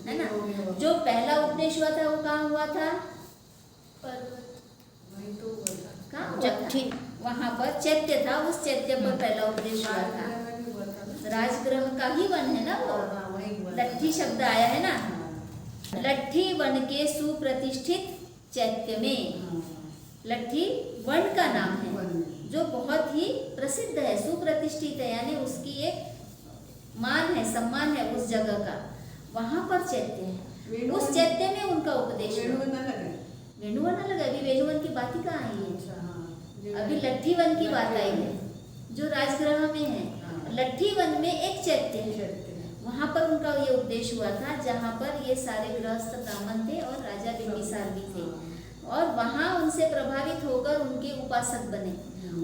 है ना। जो पहला उपदेश हुआ था वो कहाँ हुआ था? कहाँ हुआ था? वहाँ पर चैत्य था, उस चैत्य पर पहला उपदेश हुआ था। राजगृह का ही वन है ना वो, लट्ठी शब्द आया है ना। लट्ठी वन के सुप्रतिष्ठित चैत्य में, लट्ठी वन का नाम है जो बहुत ही प्रसिद्ध है, सुप्रतिष्ठित है, यानी उसकी एक मान है, सम्मान है उस जगह का। वहाँ पर चैत्य है, उस चैत्य में उनका उपदेश। वेणुवन अलग है, अभी वेणुवन की बात ही कहाँ आई है, अभी लट्ठी वन की बात आई है जो राजगृह में है। लट्ठी वन में एक चैत्य है, वहाँ पर उनका ये उपदेश हुआ था, जहाँ पर ये सारे गृहस्थ ब्राह्मण थे और राजा बिंबिसार भी थे, और वहाँ उनसे प्रभावित होकर उनके उपासक बने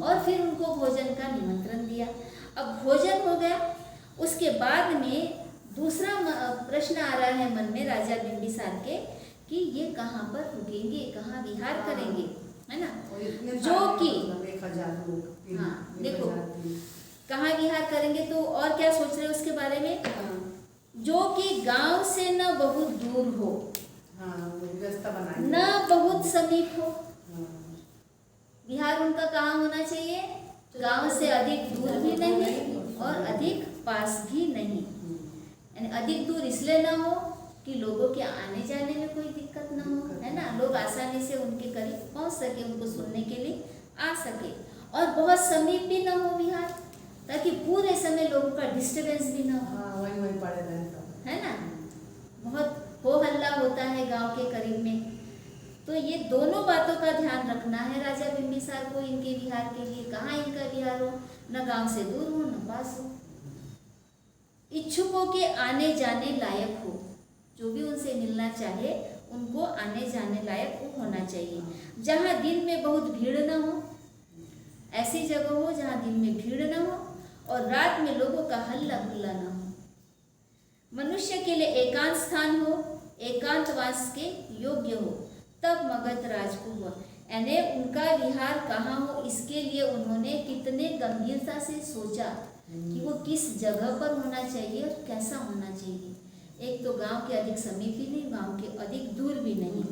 और फिर उनको भोजन का निमंत्रण दिया। अब भोजन हो गया, उसके बाद में दूसरा प्रश्न आ रहा है मन में राजा बिंबिसार के कि ये कहाँ पर रुकेंगे, कहाँ विहार करेंगे, है ना। जो कि हाँ देखो कहाँ विहार करेंगे, तो और क्या सोच रहे हैं उसके बारे में, जो कि गांव से न बहुत दूर हो, न बहुत समीप हो। विहार उनका कहाँ होना चाहिए? गांव से अधिक दूर भी नहीं और अधिक पास भी नहीं। यानी अधिक दूर इसलिए ना हो कि लोगों के आने जाने में कोई दिक्कत ना हो, है ना, लोग आसानी से उनके करीब पहुंच सके, उनको सुनने के लिए आ सके, और बहुत समीप भी ना हो विहार, ताकि पूरे समय लोगों का डिस्टरबेंस भी ना हो, वही पड़े रहे, है ना। बहुत हो हल्ला होता है गांव के करीब में, तो ये दोनों बातों का ध्यान रखना है राजा बिंबिसार को इनके विहार के लिए। कहाँ इनका विहार हो, न गांव से दूर हो न पास हो, इच्छुकों के आने जाने लायक हो, जो भी उनसे मिलना चाहे उनको आने जाने लायक वो होना चाहिए। जहाँ दिन में बहुत भीड़ न हो, ऐसी जगह हो जहाँ दिन में भीड़ न हो और रात में लोगों का हल्ला गुल्ला न हो। मनुष्य के लिए एकांत स्थान हो, एकांतवास के योग्य हो, तब मगध राज को हुआ। यानी उनका विहार कहाँ हो, इसके लिए उन्होंने कितने गंभीरता से सोचा कि वो किस जगह पर होना चाहिए और कैसा होना चाहिए। एक तो गांव के अधिक समीप भी नहीं, गांव के अधिक दूर भी नहीं,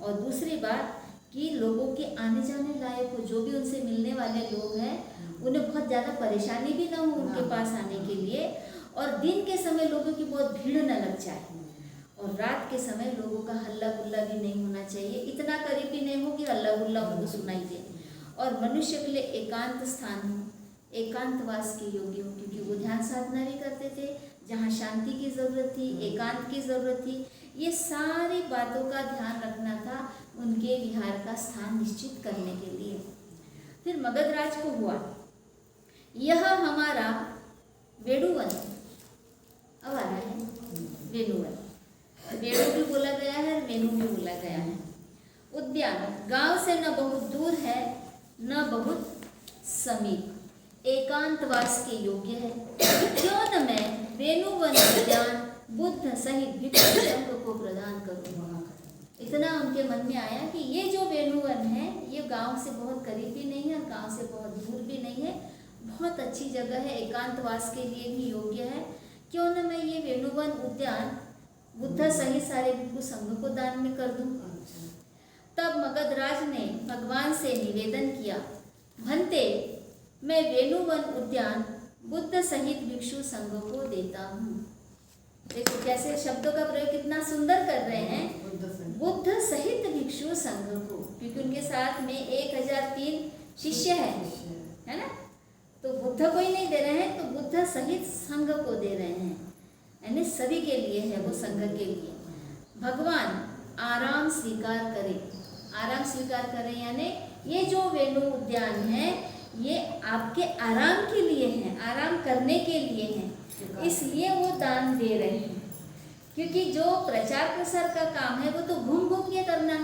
और दूसरी बात कि लोगों के आने जाने लायक हो, जो भी उनसे मिलने वाले लोग हैं उन्हें बहुत ज़्यादा परेशानी भी ना हो उनके पास आने के लिए, और दिन के समय लोगों की बहुत भीड़ न लग जाए, और रात के समय लोगों का हल्ला गुल्ला भी नहीं होना चाहिए, इतना करीब भी नहीं हो कि हल्ला गुल्ला उनको सुनाई दे। और मनुष्य के लिए एकांत स्थान हो, एकांतवास के योग्य हो, क्योंकि वो ध्यान साधना भी करते थे, जहाँ शांति की ज़रूरत थी, एकांत की ज़रूरत थी। ये सारी बातों का ध्यान रखना था उनके विहार का स्थान निश्चित करने के लिए। फिर मगध राज को हुआ, यह हमारा वेणुवन, अब आ रहा है वेणुवन, वेणु भी बोला गया है, वेणु भी बोला गया है। उद्यान गांव से न बहुत दूर है न बहुत समीप, एकांतवास के योग्य है। क्यों न मैं वेणुवन उद्यान बुद्ध सहित भिक्षु संघ को प्रदान करूँ। इतना उनके मन में आया कि ये जो वेणुवन है ये गांव से बहुत करीब भी नहीं है और गांव से बहुत दूर भी नहीं है, बहुत अच्छी जगह है, एकांतवास के लिए भी योग्य है। क्यों न मैं ये वेणुवन उद्यान बुद्ध सहित सारे भिक्षु संघ को दान में कर दूं। तब मगधराज ने भगवान से निवेदन किया, भंते मैं वेणुवन उद्यान बुद्ध सहित भिक्षु संघ को देता हूँ। देखो कैसे शब्दों का प्रयोग कितना सुंदर कर रहे हैं, बुद्ध सहित भिक्षु संघ को, क्योंकि उनके साथ में 1003 शिष्य है ना, तो बुद्ध को ही नहीं दे रहे हैं, तो बुद्ध सहित संघ को दे रहे हैं, यानी सभी के लिए है वो, संघ के लिए। भगवान आराम स्वीकार करे, आराम स्वीकार करें यानी ये जो वेणु उद्यान है ये आपके आराम के लिए है, आराम करने के लिए है, इसलिए वो दान दे रहे हैं। क्योंकि जो प्रचार प्रसार का काम है वो तो घूम घूम के करना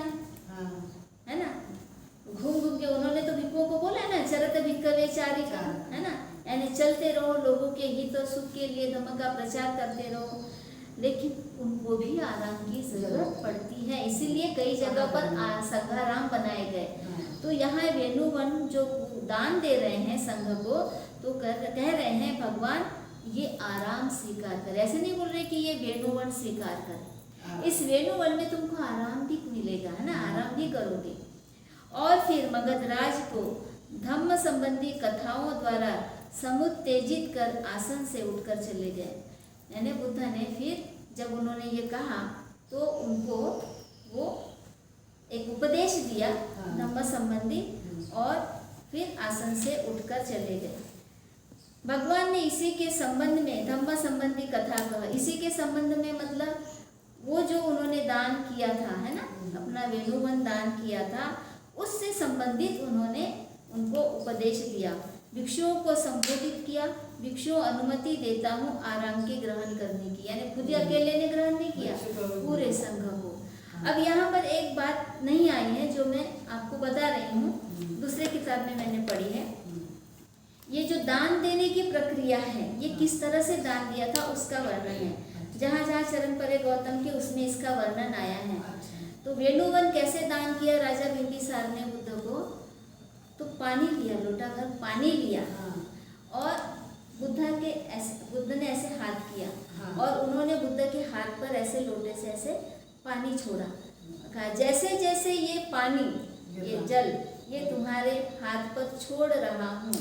है ना, घूम घूम के। उन्होंने तो भिक्षुओं को बोला ना, चरत भिक्षवे चारिका, है ना, यानी चलते रहो, लोगों के हित और सुख के लिए धर्म का प्रचार करते रहो, लेकिन उनको भी आराम की जरूरत पड़ती है, इसीलिए कई जगह पर संघाराम बनाए गए। तो यहाँ वेणुवन जो दान दे रहे हैं संघ को, तो कह रहे हैं भगवान ये आराम स्वीकार कर, ऐसे नहीं बोल रहे कि ये वेणुवन स्वीकार कर, इस वेणुवन में तुमको आराम भी मिलेगा, है ना, आराम भी करोगे। और फिर मगधराज को धम्म संबंधी कथाओं द्वारा समुत्तेजित कर आसन से उठकर चले गए। यानी बुद्ध ने फिर जब उन्होंने ये कहा तो उनको वो एक उपदेश दिया धम्म संबंधी, और फिर आसन से उठकर चले गए। भगवान ने इसी के संबंध में धम्म संबंधी कथा कहा। इसी के संबंध में मतलब वो जो उन्होंने दान किया था, है ना, अपना वेणुवन दान किया था, उससे संबंधित उन्होंने उनको उपदेश दिया। भिक्षुओं को संबोधित किया, भिक्षुओं अनुमति देता हूँ आराम के ग्रहण करने की, यानी खुद ही अकेले ने ग्रहण नहीं किया, पूरे संघ को। अब यहाँ पर एक बात नहीं आई है जो मैं आपको बता रही हूँ, दूसरे किताब में मैंने पढ़ी है। ये जो दान देने की प्रक्रिया है, ये किस तरह से दान दिया था उसका वर्णन है। जहाँ जहाँ चरण परे गौतम के उसमें इसका वर्णन आया है। तो वेणुवन कैसे दान किया राजा बिंबिसार ने बुद्ध को, तो पानी लिया, लोटा भर पानी लिया, और बुद्ध ने ऐसे हाथ किया और उन्होंने बुद्ध के हाथ पर ऐसे लोटे से ऐसे पानी छोड़ा। कहा जैसे जैसे ये पानी, ये जल, ये तुम्हारे हाथ पर छोड़ रहा हूँ,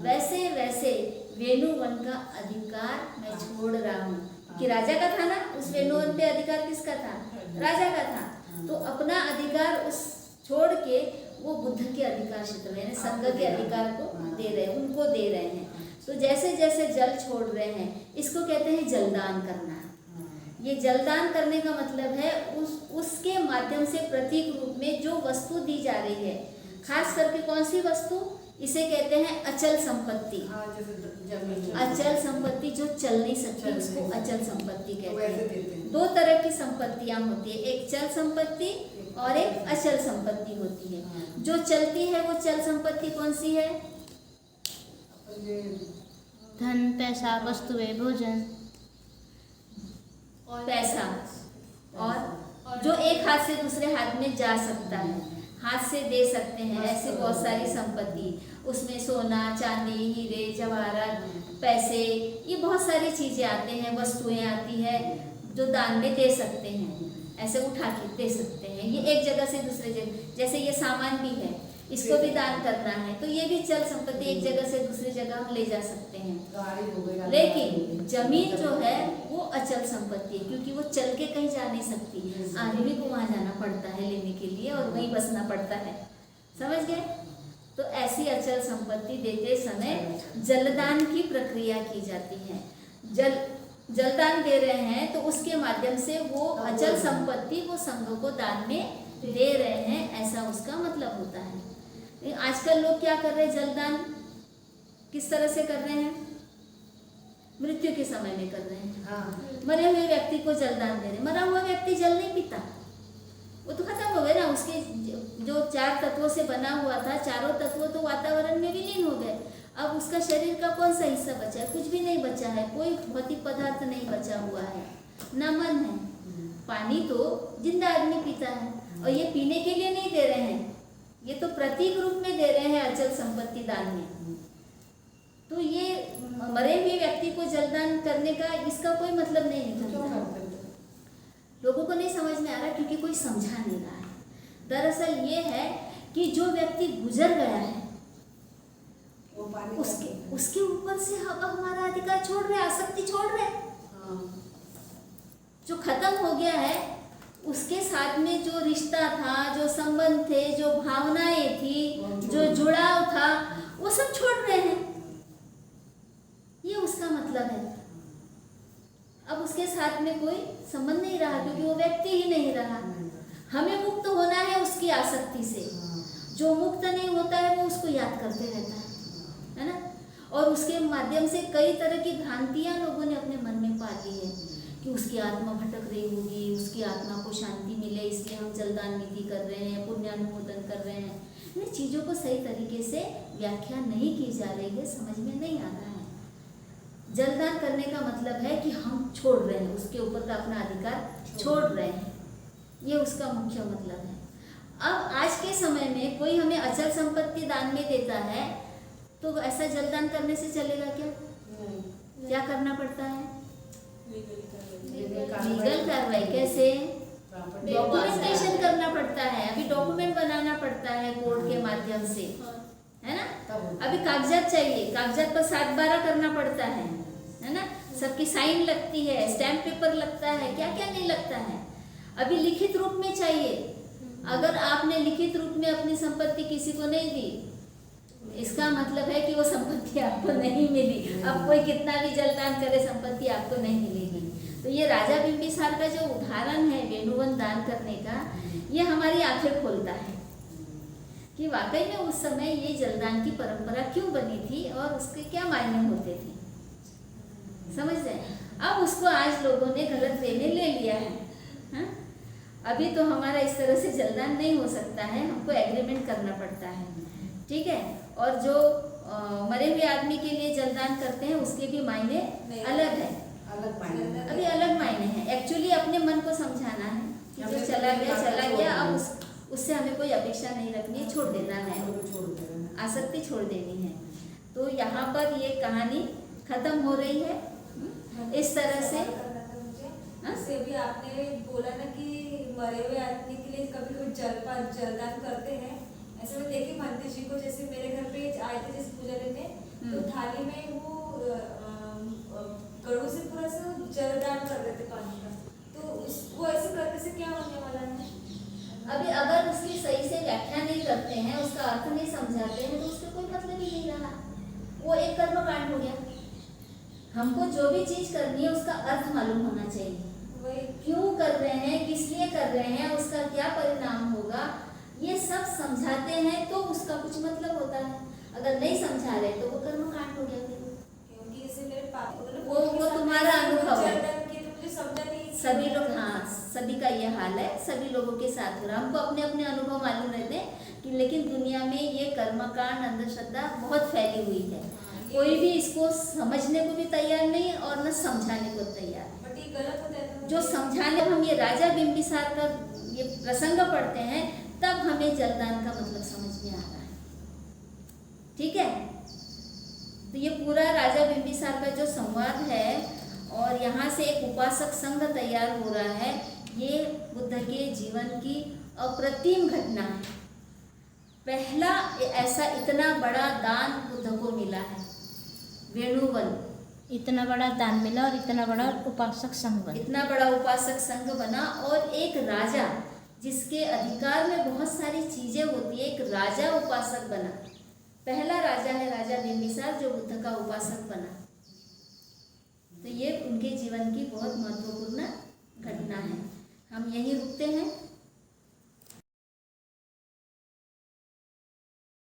वैसे वैसे वेणुवन का अधिकार मैं छोड़ रहा हूँ। कि राजा का था ना, उस वेणुवन पे अधिकार किसका था, राजा का था। तो अपना अधिकार उस छोड़ के वो बुद्ध के अधिकार क्षेत्र में, यानी संघ के अधिकार को दे रहे हैं, उनको दे रहे हैं। तो जैसे जैसे जल छोड़ रहे हैं, इसको कहते हैं जलदान करना। ये जलदान करने का मतलब है उसके माध्यम से प्रतीक रूप में जो वस्तु दी जा रही है, खास करके कौन सी वस्तु, इसे कहते हैं अचल संपत्ति। अचल संपत्ति जो चल नहीं सकती उसको अचल संपत्ति कहते हैं। दो तरह की संपत्तियां होती है, एक चल संपत्ति और एक अचल संपत्ति होती है। जो चलती है वो चल संपत्ति कौन सी है, धन, पैसा, वस्तुएं, भोजन, पैसा, और जो एक हाथ से दूसरे हाथ में जा सकता है, हाथ से दे सकते हैं, ऐसे बहुत सारी संपत्ति। उसमें सोना, चांदी, हीरे, जवाहरात, पैसे, ये बहुत सारी चीजें आते हैं, वस्तुएं आती है जो दान में दे सकते हैं, ऐसे उठा के दे सकते हैं। ये एक जगह से दूसरे जगह, जैसे ये सामान भी है, इसको भी दान करना है तो ये भी चल संपत्ति, एक जगह से दूसरी जगह हम ले जा सकते हैं। लेकिन जमीन जो है वो अचल संपत्ति है, क्योंकि वो चल के कहीं जा नहीं सकती, आदमी को वहां जाना पड़ता है लेने के लिए और वहीं बसना पड़ता है। समझ गए? तो ऐसी अचल संपत्ति देते समय जलदान की प्रक्रिया की जाती है। जलदान दे रहे हैं तो उसके माध्यम से वो अचल संपत्ति वो संघ को दान में दे रहे हैं, ऐसा उसका मतलब होता है। आजकल लोग क्या कर रहे हैं, जलदान किस तरह से कर रहे हैं, मृत्यु के समय में कर रहे हैं। मरे हुए व्यक्ति को जलदान दे रहे हैं। मरा हुआ व्यक्ति जल नहीं पीता, वो तो खत्म हो गए ना, उसके जो 4 तत्वों से बना हुआ था, चारों तत्व तो वातावरण में विलीन हो गए। अब उसका शरीर का कौन सा हिस्सा बचा है, कुछ भी नहीं बचा है, कोई भौतिक पदार्थ नहीं बचा हुआ है, ना मन है। पानी तो जिंदा आदमी पीता है, और ये पीने के लिए नहीं दे रहे हैं, ये तो प्रतीक रूप में दे रहे हैं अचल संपत्ति दान में। तो ये मरे हुए व्यक्ति को जलदान करने का इसका कोई मतलब नहीं निकलता। लोगों को नहीं समझ में आ रहा क्योंकि कोई समझा नहीं रहा है। दरअसल ये है कि जो व्यक्ति गुजर गया है उसके ऊपर से अब हमारा अधिकार छोड़ रहे, आसक्ति छोड़ रहे। जो खत्म हो गया है उसके साथ में जो रिश्ता था, जो संबंध थे, जो भावनाएं थी, जो जुड़ाव था, वो सब छोड़ रहे हैं। ये उसका मतलब है। अब उसके साथ में कोई संबंध नहीं रहा क्योंकि वो व्यक्ति ही नहीं रहा। हमें मुक्त होना है उसकी आसक्ति से। जो मुक्त नहीं होता है वो उसको याद करते रहता है ना। और उसके माध्यम से कई तरह की भ्रांतियां लोगों ने अपने मन में पाली है कि उसकी आत्मा भटक रही होगी, उसकी आत्मा को शांति मिले इसलिए हम जलदान नीति कर रहे हैं, पुण्यानुमोदन कर रहे हैं। इन चीज़ों को सही तरीके से व्याख्या नहीं की जा रही है, समझ में नहीं आ रहा है। जलदान करने का मतलब है कि हम छोड़ रहे हैं, उसके ऊपर का अपना अधिकार छोड़ रहे हैं, ये उसका मुख्य मतलब है। अब आज के समय में कोई हमें अचल संपत्ति दान में देता है तो ऐसा जलदान करने से चलेगा क्या? क्या करना पड़ता है? लीगल कार्रवाई। कैसे? डॉक्यूमेंटेशन करना पड़ता है, अभी डॉक्यूमेंट बनाना पड़ता है कोर्ट के माध्यम से, है ना। अभी कागजात चाहिए, कागजात पर 7/12 करना पड़ता है ना। सबकी साइन लगती है, स्टैम्प पेपर लगता है, क्या क्या नहीं लगता है। अभी लिखित रूप में चाहिए। अगर आपने लिखित रूप में अपनी संपत्ति किसी को नहीं दी, इसका मतलब है कि वो संपत्ति आपको नहीं मिली। अब कोई कितना भी जलदान करे, संपत्ति आपको नहीं मिलेगी। तो ये राजा बिंबिसार का जो उदाहरण है वेणुवन दान करने का, ये हमारी आंखें खोलता है कि वाकई में उस समय ये जलदान की परंपरा क्यों बनी थी और उसके क्या मायने होते थे, समझ रहे। अब उसको आज लोगों ने गलत वे में ले लिया है, हाँ? अभी तो हमारा इस तरह से जलदान नहीं हो सकता है, हमको एग्रीमेंट करना पड़ता है, ठीक है। और जो मरे हुए आदमी के लिए जलदान करते हैं उसके भी मायने अलग है, अभी अलग मायने हैं। एक्चुअली अपने मन को समझाना है कि जो चला गया, अब उससे हमें कोई अपेक्षा नहीं रखनी है, छोड़ देना है, आसक्ति छोड़ देनी है। तो यहाँ पर ये कहानी खत्म हो रही है इस तरह से। से भी आपने बोला ना कि मरे हुए आदमी के लिए कभी कोई जलदान करते हैं। ऐसे में देखिए मानती जी को, जैसे मेरे घर पे आए थे जैसे पूजा लेने, तो थाली में वो गड़ू से पूरा से जलदान कर रहे थे पानी का। तो वो ऐसे करने से क्या होने वाला है? अभी अगर उसकी सही से व्याख्या नहीं करते हैं, उसका अर्थ नहीं समझाते हैं, तो उसका कोई मतलब ही नहीं रहा, वो एक कर्मकांड हो गया। हमको जो भी चीज करनी है उसका अर्थ मालूम होना चाहिए, क्यों कर रहे हैं, किस लिए कर रहे हैं, उसका क्या परिणाम होगा, ये सब समझाते हैं तो उसका कुछ मतलब होता है। अगर नहीं समझा रहे तो वो कर्मकांड हो गया। क्योंकि जैसे मेरे पापा वो तुम्हारा अनुभव है, समझा नहीं, सभी लोग, हाँ सभी का ये हाल है, सभी लोगों के साथ हो रहा। हमको अपने अपने अनुभव मालूम रहते हैं कि लेकिन दुनिया में ये कर्मकांड अंधश्रद्धा बहुत फैली हुई है। कोई भी इसको समझने को भी तैयार नहीं और न समझाने को तैयार। बट ये गलत होता है। जो समझाने, हम ये राजा बिंबिसार का ये प्रसंग पढ़ते हैं तब हमें जलदान का मतलब समझ में आ रहा है, ठीक है। तो ये पूरा राजा बिंबिसार का जो संवाद है और यहाँ से एक उपासक संघ तैयार हो रहा है, ये बुद्ध के जीवन की अप्रतिम घटना है। पहला ऐसा इतना बड़ा दान बुद्ध को मिला है, वेणुवन। इतना बड़ा दान मिला और इतना बड़ा उपासक संघ बना, इतना बड़ा उपासक संघ बना। और एक राजा जिसके अधिकार में बहुत सारी चीजें होती है, एक राजा उपासक बना। पहला राजा है राजा बिंबिसार जो बुद्ध का उपासक बना। तो ये उनके जीवन की बहुत महत्वपूर्ण घटना है। हम यहीं रुकते हैं।